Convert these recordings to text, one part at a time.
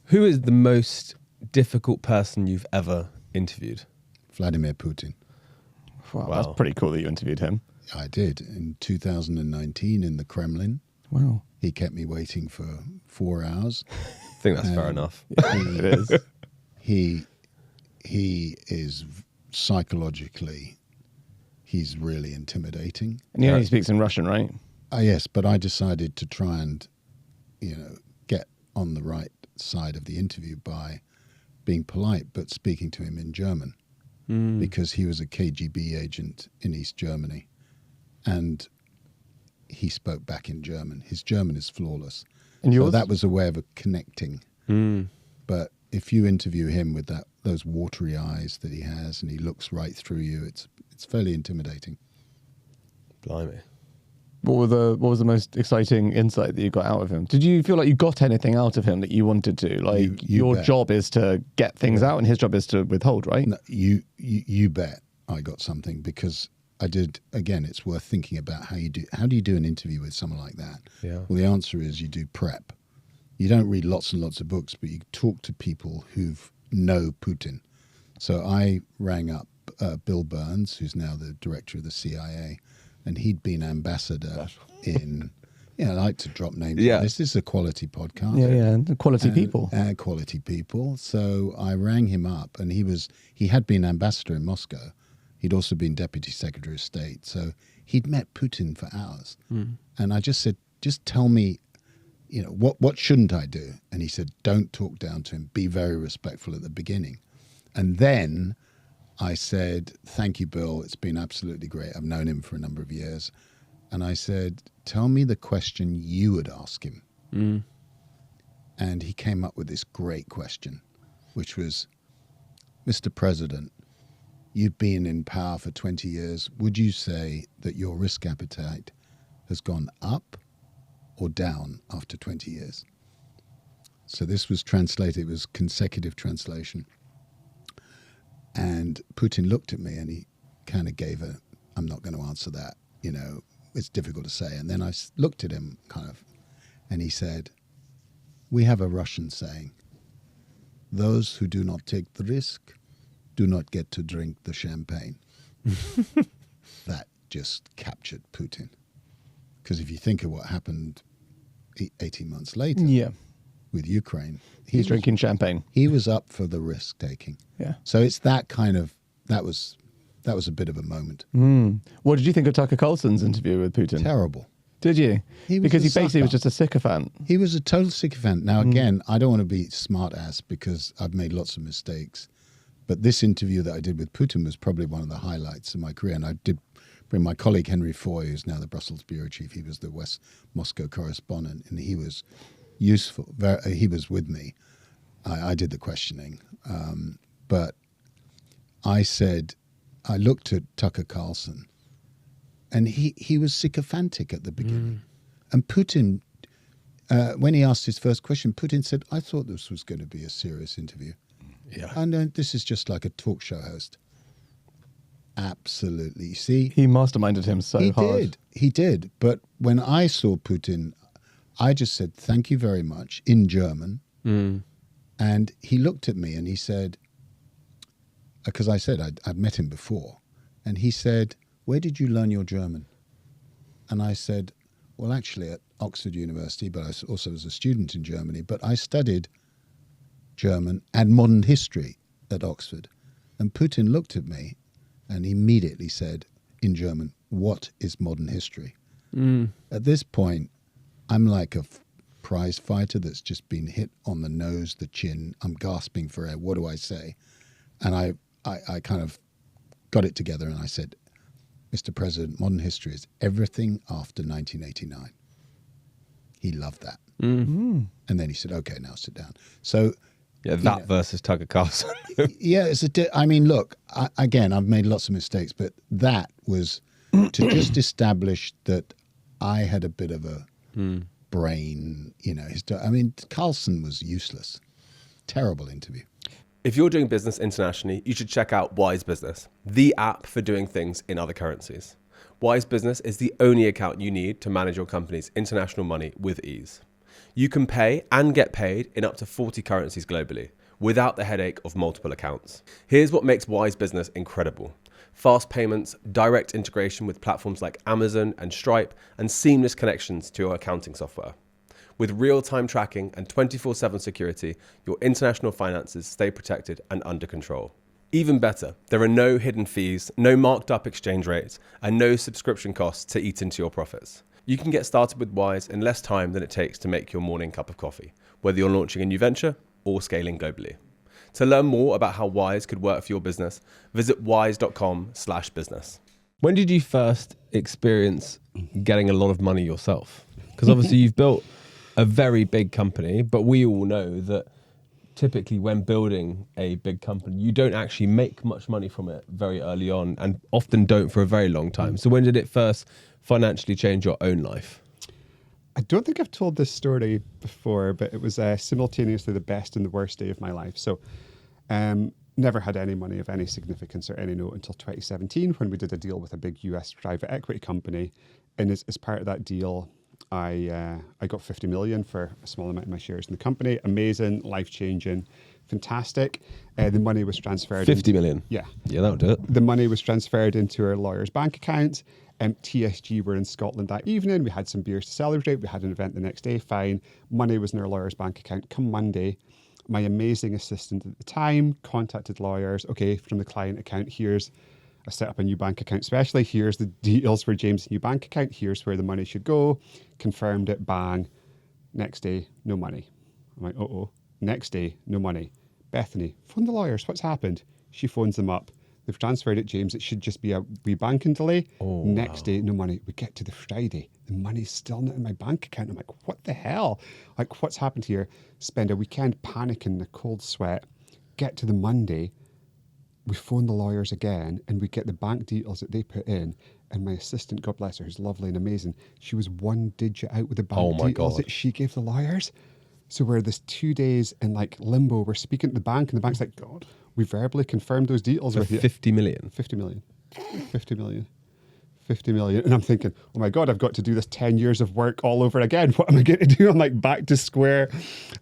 Who is the most difficult person you've ever interviewed? Vladimir Putin. Wow, that's pretty cool that you interviewed him. I did in 2019 in the Kremlin. Wow. He kept me waiting for 4 hours. I think that's fair enough. It is. He is psychologically, he's really intimidating. And he speaks in Russian, right? Yes, but I decided to try and, get on the right side of the interview by being polite, but speaking to him in German, because he was a KGB agent in East Germany, and he spoke back in German. His German is flawless. And so yours? that was a way of connecting. But if you interview him with those watery eyes that he has, and he looks right through you, it's fairly intimidating. Blimey. What was the most exciting insight that you got out of him? Did you feel like you got anything out of him that you wanted to? Like You your bet. job is to get things out, and his job is to withhold, right? No, you bet I got something, because I did. Again, it's worth thinking about how do you do an interview with someone like that? Yeah. Well, the answer is you do prep. You don't read lots and lots of books, but you talk to people who know Putin. So I rang up Bill Burns, who's now the director of the CIA, and he'd been ambassador in. I like to drop names. Yeah. This is a quality podcast. Yeah. Quality people. Quality people. So I rang him up, and he had been ambassador in Moscow. He'd also been deputy secretary of state. So he'd met Putin for hours. And I just said, just tell me, what shouldn't I do? And he said, don't talk down to him. Be very respectful at the beginning. And then I said, thank you, Bill. It's been absolutely great. I've known him for a number of years. And I said, tell me the question you would ask him. And he came up with this great question, which was, Mr. President, you've been in power for 20 years. Would you say that your risk appetite has gone up or down after 20 years? So this was translated, it was consecutive translation. And Putin looked at me and he kind of gave I'm not going to answer that, it's difficult to say. And then I looked at him and he said, we have a Russian saying, those who do not take the risk do not get to drink the champagne. That just captured Putin. Because if you think of what happened 18 months later with Ukraine, He's drinking champagne. he was up for the risk taking. Yeah. So it's that was a bit of a moment. What did you think of Tucker Carlson's interview with Putin? Terrible. Did you? He was Because a he basically was sucker. just a sycophant. He was a total sycophant. Now, again, I don't want to be smart ass because I've made lots of mistakes. But this interview that I did with Putin was probably one of the highlights of my career. And I did bring my colleague Henry Foy, who's now the Brussels bureau chief. He was the West Moscow correspondent, and he was useful. He was with me. I did the questioning. But I looked at Tucker Carlson, and he was sycophantic at the beginning. And Putin, when he asked his first question, Putin said, I thought this was going to be a serious interview. Yeah. And this is just like a talk show host. Absolutely. See, He masterminded him so hard. He did. But when I saw Putin, I just said, thank you very much in German. And he looked at me and he said, because I said I'd met him before. And he said, where did you learn your German? And I said, well, actually at Oxford University, but I also was a student in Germany. But I studied German and modern history at Oxford. And Putin looked at me and immediately said in German, what is modern history? At this point, I'm like a prize fighter that's just been hit on the nose, the chin. I'm gasping for air. What do I say? And I kind of got it together and I said, Mr. President, modern history is everything after 1989. He loved that. And then he said, okay, now sit down. So Yeah, that versus Tucker Carlson. yeah, I mean, look, again, I've made lots of mistakes, but that was to just establish that I had a bit of a brain, I mean, Carlson was useless. Terrible interview. If you're doing business internationally, you should check out Wise Business, the app for doing things in other currencies. Wise Business is the only account you need to manage your company's international money with ease. You can pay and get paid in up to 40 currencies globally, without the headache of multiple accounts. Here's what makes Wise Business incredible. Fast payments, direct integration with platforms like Amazon and Stripe, and seamless connections to your accounting software. With real-time tracking and 24/7 security, your international finances stay protected and under control. Even better, there are no hidden fees, no marked up exchange rates, and no subscription costs to eat into your profits. You can get started with Wise in less time than it takes to make your morning cup of coffee, whether you're launching a new venture or scaling globally. To learn more about how Wise could work for your business, visit wise.com/business. When did you first experience getting a lot of money yourself? Because obviously you've built a very big company, but we all know that typically when building a big company, you don't actually make much money from it very early on, and often don't for a very long time. So when did it first financially change your own life? I don't think I've told this story before, but it was simultaneously the best and the worst day of my life. So never had any money of any significance or any note until 2017, when we did a deal with a big US private equity company. And as part of that deal, I got 50 million for a small amount of my shares in the company. Amazing, life-changing, fantastic. The money was transferred. 50 million? Yeah. Yeah, that'll do it. The money was transferred into our lawyer's bank account. TSG were in Scotland that evening. We had some beers to celebrate. We had an event the next day. Fine. Money was in our lawyer's bank account. Come Monday, my amazing assistant at the time contacted lawyers. Okay, from the client account, I set up a new bank account specially. Here's the details for James' new bank account. Here's where the money should go. Confirmed it. Bang. Next day, no money. I'm like, uh-oh. Next day, no money. Bethany, phone the lawyers. What's happened? She phones them up. They've transferred it, James. It should just be a wee banking delay. Next day, no money. We get to the Friday. The money's still not in my bank account. I'm like, what the hell? Like, what's happened here? Spend a weekend panicking in a cold sweat. Get to the Monday. We phone the lawyers again, and we get the bank details that they put in. And my assistant, God bless her, who's lovely and amazing, she was one digit out with the bank details that she gave the lawyers. So we're this 2 days in like limbo. We're speaking to the bank, and the bank's like, God, we verbally confirmed those details with you. 50 million? 50 million. 50 million. 50 million. And I'm thinking, oh my God, I've got to do this 10 years of work all over again. What am I going to do? I'm like back to square.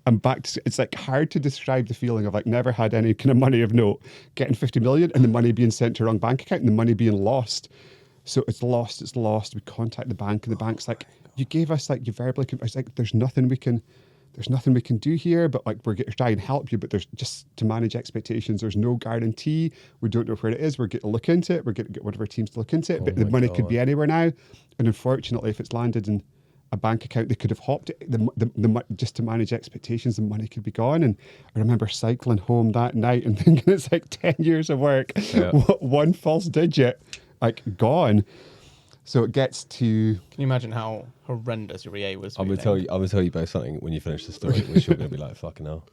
I'm back to, it's like hard to describe the feeling of like never had any kind of money of note, getting 50 million and the money being sent to the wrong bank account and the money being lost. So it's lost. We contact the bank, and the bank's like, you gave us like, you verbally, I was like, there's nothing we can do here, but like we're going to try and help you, but there's just to manage expectations. There's no guarantee. We don't know where it is. We're going to look into it. We're going to get one of our teams to look into it, but the money could be anywhere now. And unfortunately, if it's landed in a bank account, they could have hopped it, just to manage expectations, the money could be gone. And I remember cycling home that night and thinking it's like 10 years of work, one false digit, like gone. So it gets to... Can you imagine how horrendous your EA was? I'm gonna tell you both something when you finish the story, which you're gonna be like, fucking hell.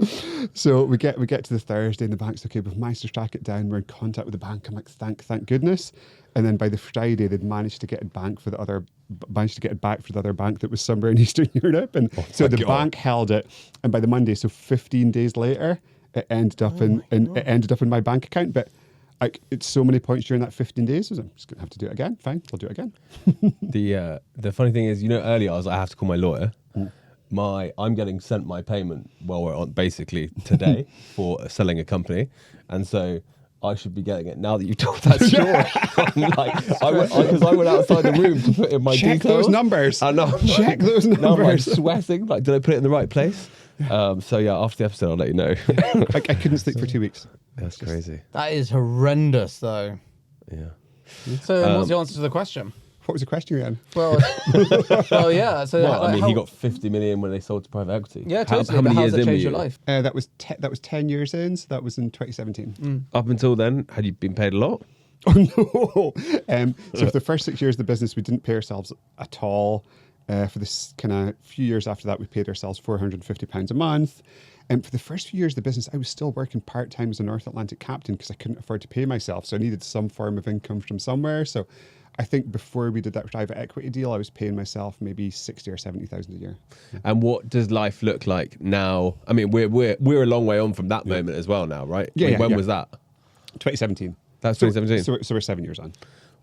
So we get to the Thursday, and the bank's okay, we've managed to track it down. We're in contact with the bank. I'm like, thank goodness. And then by the Friday, they'd managed to get it back for the other bank that was somewhere in Eastern Europe. And so the bank held it. And by the Monday, so 15 days later, it ended up in my bank account. But like, it's so many points during that 15 days. I'm just going to have to do it again. Fine, I'll do it again. The funny thing is, earlier I was like, I have to call my lawyer. I'm getting sent my payment while we're on basically today for selling a company. And so I should be getting it now that you've told that story. Because I went outside the room to put in my Check details. those numbers. I know. Check those numbers. Now I'm like sweating. Like, did I put it in the right place? So yeah, after the episode, I'll let you know. I couldn't sleep for 2 weeks. That's crazy. That is horrendous, though. Yeah. So what's the answer to the question? What was the question again? Well, yeah. So he got 50 million when they sold to private equity. Yeah, totally. How many years does that in were change you? your life? That was 10 years in, so that was in 2017. Up until then, had you been paid a lot? Oh no! So for the first 6 years of the business, we didn't pay ourselves at all. For this kind of few years after that, we paid ourselves £450 a month. And for the first few years of the business, I was still working part-time as a North Atlantic captain because I couldn't afford to pay myself. So I needed some form of income from somewhere. So I think before we did that private equity deal, I was paying myself maybe 60 or 70,000 a year. Yeah. And what does life look like now? I mean, we're a long way on from that moment as well now, right? When was that? 2017. That's 2017. So we're 7 years on.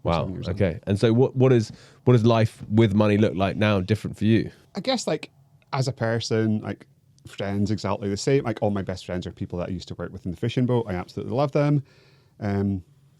Wow. Okay. And so what does life with money look like now different for you? I guess like as a person, like friends, exactly the same. Like all my best friends are people that I used to work with in the fishing boat. I absolutely love them.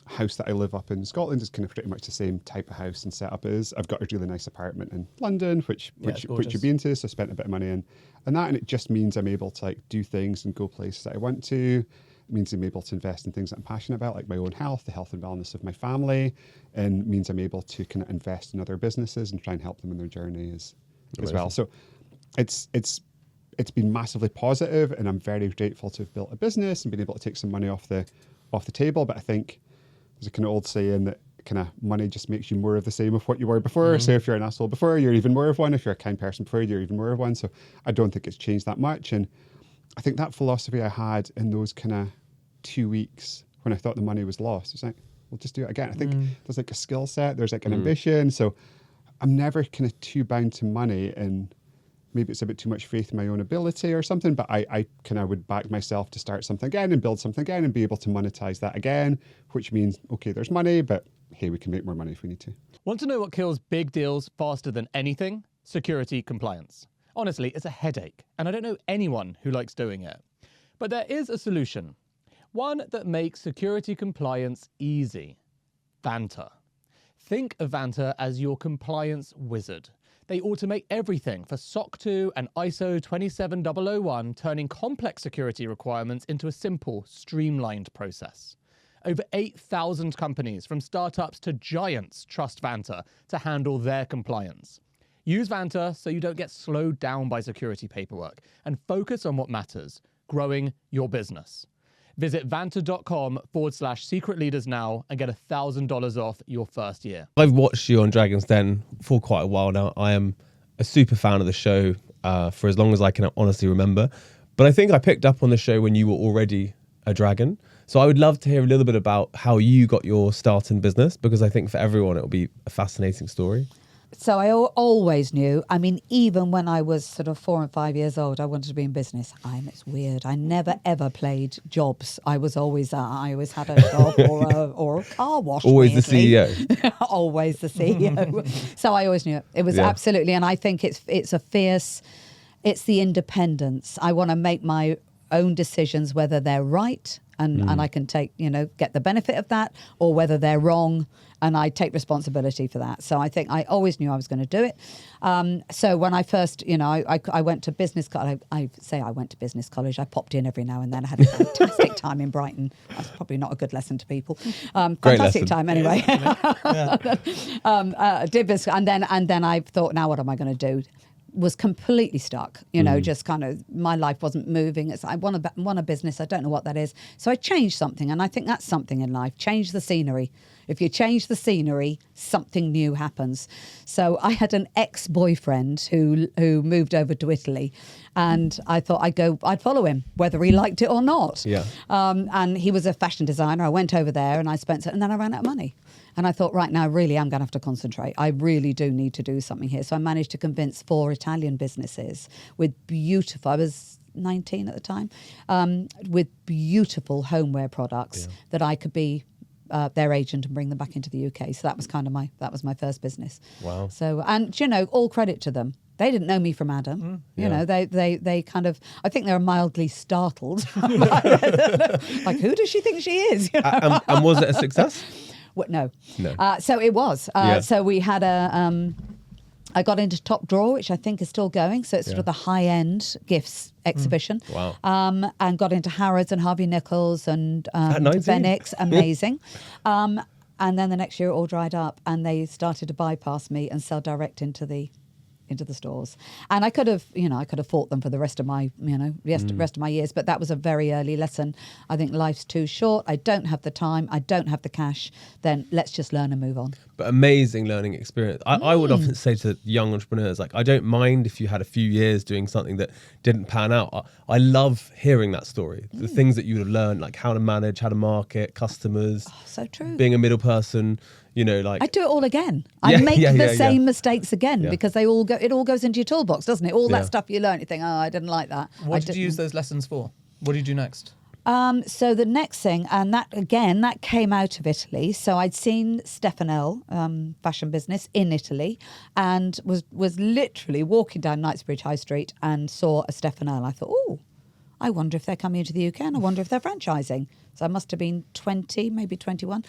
House that I live up in Scotland is kind of pretty much the same type of house and setup as. I've got a really nice apartment in London, which you've been to, so I spent a bit of money in and that, and it just means I'm able to like do things and go places that I want to. It means I'm able to invest in things that I'm passionate about, like my own health, the health and wellness of my family, and means I'm able to kind of invest in other businesses and try and help them in their journey as well. So it's been massively positive, and I'm very grateful to have built a business and been able to take some money off the table. But I think there's a kind of old saying that kind of money just makes you more of the same of what you were before. So if you're an asshole before, you're even more of one. If you're a kind person before, you're even more of one. So I don't think it's changed that much. And I think that philosophy I had in those kind of 2 weeks when I thought the money was lost, it's like, we'll just do it again. I think there's like a skill set, there's like an ambition. So I'm never kind of too bound to money, and maybe it's a bit too much faith in my own ability or something, but I kind of would back myself to start something again and build something again and be able to monetize that again, which means, okay, there's money, but hey, we can make more money if we need to. Want to know what kills big deals faster than anything? Security compliance. Honestly, it's a headache, and I don't know anyone who likes doing it. But there is a solution. One that makes security compliance easy. Vanta. Think of Vanta as your compliance wizard. They automate everything for SOC 2 and ISO 27001, turning complex security requirements into a simple, streamlined process. Over 8,000 companies, from startups to giants, trust Vanta to handle their compliance. Use Vanta so you don't get slowed down by security paperwork and focus on what matters, growing your business. Visit vanta.com/secret leaders now and get $1,000 off your first year. I've watched you on Dragon's Den for quite a while now. I am a super fan of the show for as long as I can honestly remember. But I think I picked up on the show when you were already a dragon. So I would love to hear a little bit about how you got your start in business, because I think for everyone it will be a fascinating story. So I always knew, I mean, even when I was sort of 4 and 5 years old, I wanted to be in business. It's weird. I never, ever played jobs. I always had a job or a car wash. Always weirdly. the CEO. Always the CEO. So I always knew it. It was absolutely, and I think it's the independence. I want to make my own decisions, whether they're right and I can take, get the benefit of that, or whether they're wrong and I take responsibility for that. So I think I always knew I was going to do it. So when I first, I went to business college. I say I went to business college. I popped in every now and then. I had a fantastic time in Brighton. That's probably not a good lesson to people. Fantastic time anyway. Did business, and then I thought, now what am I going to do? Was completely stuck, just kind of, my life wasn't moving. I want a business. I don't know what that is. So I changed something. And I think that's something in life. Change the scenery. If you change the scenery, something new happens. So I had an ex-boyfriend who moved over to Italy, and I thought I'd follow him, whether he liked it or not. Yeah. And he was a fashion designer. I went over there and and then I ran out of money. And I thought, right now, really, I'm going to have to concentrate. I really do need to do something here. So I managed to convince 4 Italian businesses with beautiful, I was 19 at the time, with beautiful homeware products that I could be their agent and bring them back into the UK. So that was kind of my first business. Wow. So, and all credit to them. They didn't know me from Adam. They kind of, I think they were mildly startled. Like, who does she think she is? And was it a success? No. No. So it was. So we had I got into Top Drawer, which I think is still going. So it's sort of the high-end gifts exhibition. Wow. And got into Harrods and Harvey Nichols and At 19? Fenix. Amazing. And then the next year it all dried up and they started to bypass me and sell direct into the stores. And I could have fought them for the rest of my, rest of my years, but that was a very early lesson. I think life's too short. I don't have the time. I don't have the cash. Then let's just learn and move on. But amazing learning experience. I would often say to young entrepreneurs, like, I don't mind if you had a few years doing something that didn't pan out. I love hearing that story. The things that you would have learned, like how to manage, how to market, customers. Oh, so true. Being a middle person. I'd do it all again. I'd make the same mistakes again because it all goes into your toolbox, doesn't it? All that stuff you learn, you think, I didn't like that. What did you use those lessons for? What did you do next? So the next thing, and that came out of Italy. So I'd seen Stefanel, fashion business in Italy, and was literally walking down Knightsbridge High Street and saw a Stefanel. I thought, oh, I wonder if they're coming into the UK, and I wonder if they're franchising. So I must have been 20, maybe 21.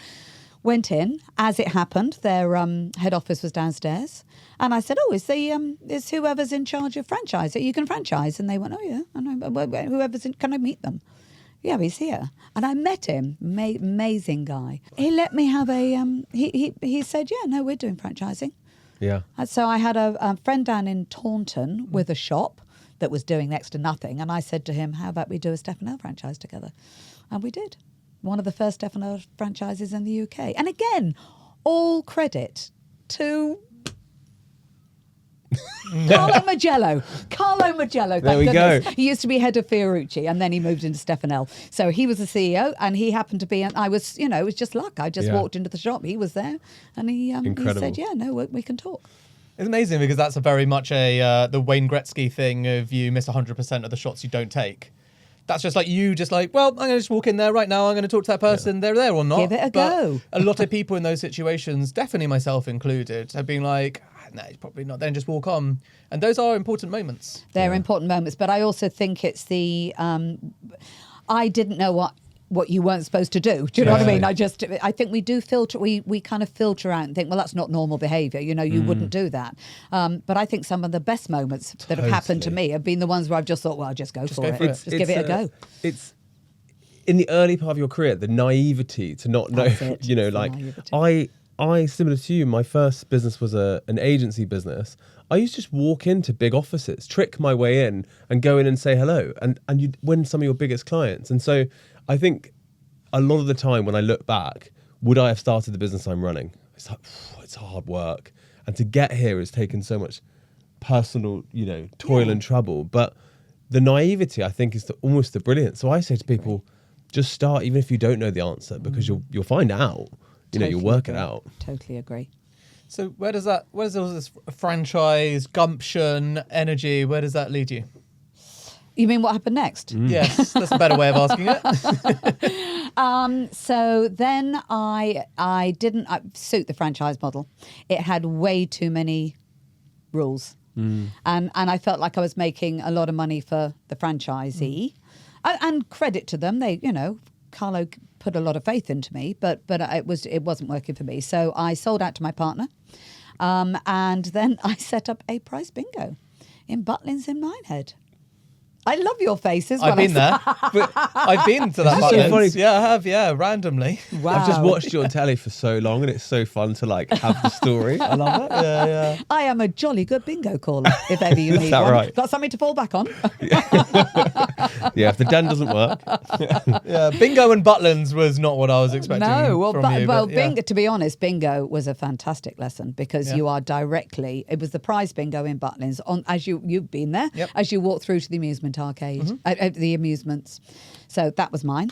Went in. As it happened, their head office was downstairs. And I said, oh, is whoever's in charge of franchise? You can franchise. And they went, oh, yeah. I know. Whoever's in, can I meet them? Yeah, he's here. And I met him. Amazing guy. He let me have a, he said, yeah, no, we're doing franchising. Yeah. And so I had a friend down in Taunton with a shop that was doing next to nothing. And I said to him, how about we do a Stefanel franchise together? And we did. One of the first Stefanel franchises in the UK. And again, all credit to Carlo Magello. Carlo Magello, thank There we goodness. go. He used to be head of Fiorucci, and then he moved into Stefanel. So he was the CEO, and he happened to be, and I was, it was just luck. I just walked into the shop, he was there, and he said, yeah, no, we can talk. It's amazing because that's a very much the Wayne Gretzky thing of you miss 100% of the shots you don't take. That's just like you, well, I'm going to just walk in there right now. I'm going to talk to that person. They're there or not. Give it a go. A lot of people in those situations, definitely myself included, have been like, no, it's probably not. Then just walk on. And those are important moments. They're important moments. But I also think it's the, I didn't know what you weren't supposed to do. Do you know what I mean? I think we do filter, we kind of filter out and think, well, that's not normal behaviour. You wouldn't do that. But I think some of the best moments that have happened to me have been the ones where I've just thought, well, I'll just go for it. Just give it a go. It's in the early part of your career, the naivety to not know, naivety. I, similar to you, my first business was an agency business. I used to just walk into big offices, trick my way in and go in and say hello. And you'd win some of your biggest clients. And so I think a lot of the time when I look back, would I have started the business I'm running? It's like, it's hard work. And to get here has taken so much personal, toil and trouble. But the naivety, I think, is almost the brilliance. So I say to people, just start, even if you don't know the answer, because you'll find out. You'll work it out. Totally agree. So where does all this franchise, gumption, energy, where does that lead you? You mean what happened next? Yes, that's a better way of asking it. So then I didn't suit the franchise model. It had way too many rules. And I felt like I was making a lot of money for the franchisee. And credit to them, they, Carlo put a lot of faith into me, but it wasn't working for me. So I sold out to my partner, and then I set up a prize bingo in Butlins in Minehead. I love your faces. I've been there. I've been to that. so funny. Yeah, I have. Yeah, randomly. Wow. I've just watched you on telly for so long, and it's so fun to have the story. I love it. Yeah. I am a jolly good bingo caller, if ever you need that one. right? Got something to fall back on? Yeah, if the den doesn't work. Yeah, bingo and Butlins was not what I was expecting. No, from you, bingo. To be honest, bingo was a fantastic lesson because you are directly. It was the prize bingo in Butlins as you've been there. Yep. As you walk through to the amusement arcade, the amusements. So that was mine.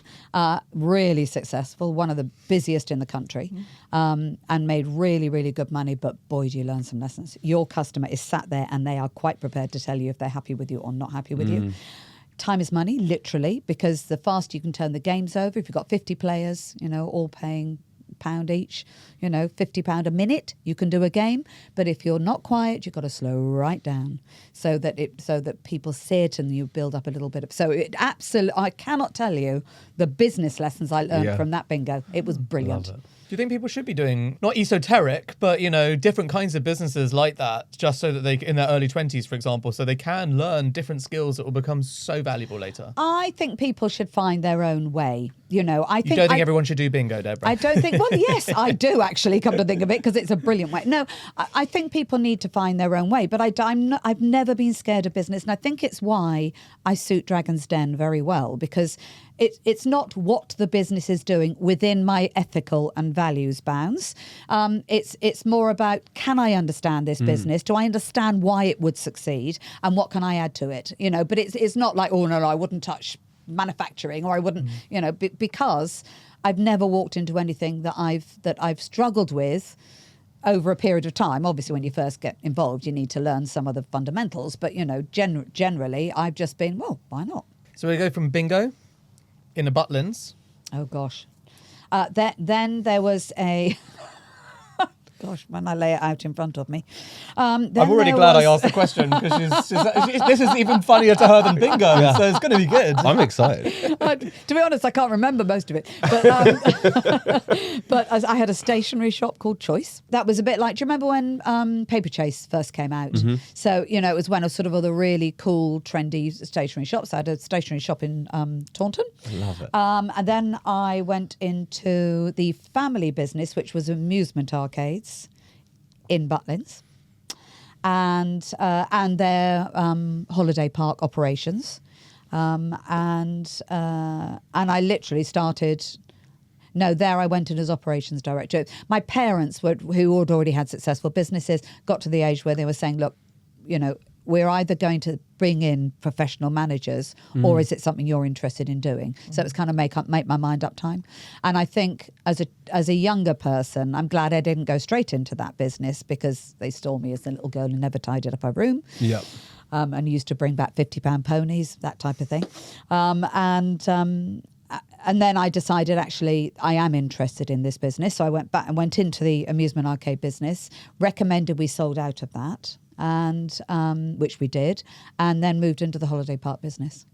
Really successful, one of the busiest in the country, and made really, really good money. But boy, do you learn some lessons. Your customer is sat there and they are quite prepared to tell you if they're happy with you or not happy with you. Time is money, literally, because the faster you can turn the games over, if you've got 50 players, all paying £1 each, £50 a minute, you can do a game. But if you're not quiet, you've got to slow right down so that people see it and you build up a little bit of. So it absolutely, I cannot tell you the business lessons I learned from that bingo. It was brilliant. Love it. Do you think people should be doing, not esoteric, but, different kinds of businesses like that, just so that they, in their early 20s, for example, so they can learn different skills that will become so valuable later? I think people should find their own way. You don't think everyone should do bingo, Deborah? I don't think, well, yes, I do actually, come to think of it, because it's a brilliant way. No, I think people need to find their own way, but I've never been scared of business. And I think it's why I suit Dragon's Den very well, because it's not what the business is doing within my ethical and values bounds. It's more about, can I understand this business? Do I understand why it would succeed? And what can I add to it? But it's not like, oh, no, I wouldn't touch manufacturing, or I wouldn't, because I've never walked into anything that I've struggled with over a period of time. Obviously, when you first get involved, you need to learn some of the fundamentals. But, generally, I've just been, well, why not? So we go from bingo in a Butlins. Oh gosh. Then there was a. Gosh, when I lay it out in front of me. I'm already glad I asked the question because this is even funnier to her than bingo, so it's going to be good. I'm excited. To be honest, I can't remember most of it. But, but I had a stationery shop called Choice. That was a bit like, do you remember when Paper Chase first came out? Mm-hmm. So, you know, it was one of sort of all the really cool, trendy stationery shops. I had a stationery shop in Taunton. I love it. And then I went into the family business, which was amusement arcades in Butlins, and their holiday park operations, and I literally started. No, there I went in as operations director. My parents, who had already had successful businesses, got to the age where they were saying, "Look, you know, we're either going to bring in professional managers or is it something you're interested in doing?" So it was kind of make my mind up time. And I think as a younger person, I'm glad I didn't go straight into that business because they stole me as a little girl who never tidied up her room. Yep. And used to bring back £50 ponies, that type of thing. And then I decided, actually, I am interested in this business. So I went back and went into the amusement arcade business, recommended we sold out of that, and which we did, and then moved into the holiday park business.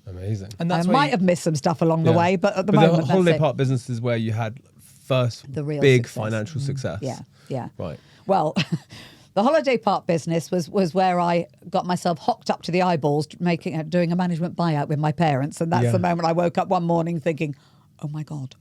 Amazing. And I that's might have missed some stuff along the way, but at the moment, the that's holiday it. park business is where you had first The real big success. financial success. Yeah. Right. Well, the holiday park business was where I got myself hocked up to the eyeballs doing a management buyout with my parents. And that's Yeah. the moment I woke up one morning thinking, oh my God,